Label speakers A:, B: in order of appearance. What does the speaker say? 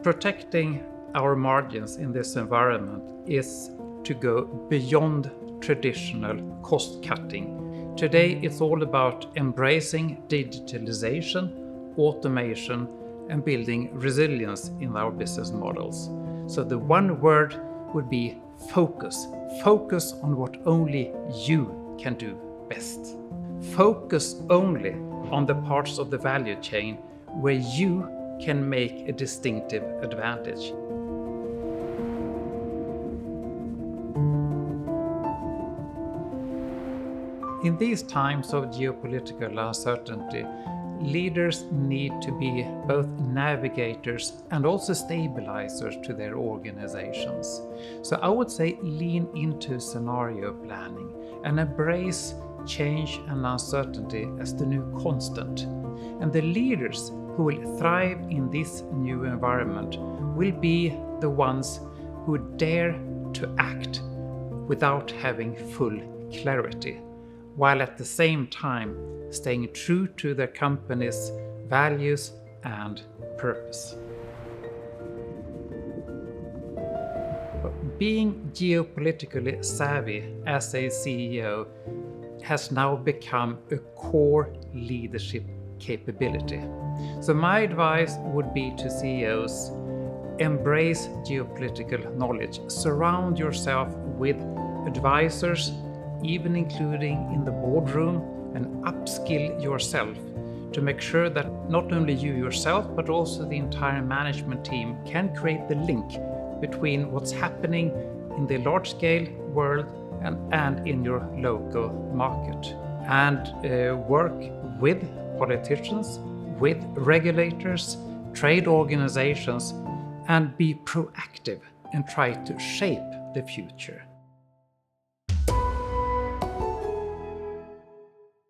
A: Protecting our margins in this environment is to go beyond traditional cost cutting. Today it's all about embracing digitalization, automation, and building resilience in our business models. So the one word would be focus. Focus on what only you can do best. Focus only on the parts of the value chain where you can make a distinctive advantage. In these times of geopolitical uncertainty, leaders need to be both navigators and also stabilizers to their organizations. So I would say lean into scenario planning and embrace change and uncertainty as the new constant. And the leaders who will thrive in this new environment will be the ones who dare to act without having full clarity, while at the same time staying true to their company's values and purpose. Being geopolitically savvy as a CEO has now become a core leadership capability. So my advice would be to CEOs: embrace geopolitical knowledge. Surround yourself with advisors, even including in the boardroom, and upskill yourself to make sure that not only you yourself, but also the entire management team can create the link between what's happening in the large-scale world and in your local market. And work with politicians, with regulators, trade organizations, and be proactive and try to shape the future.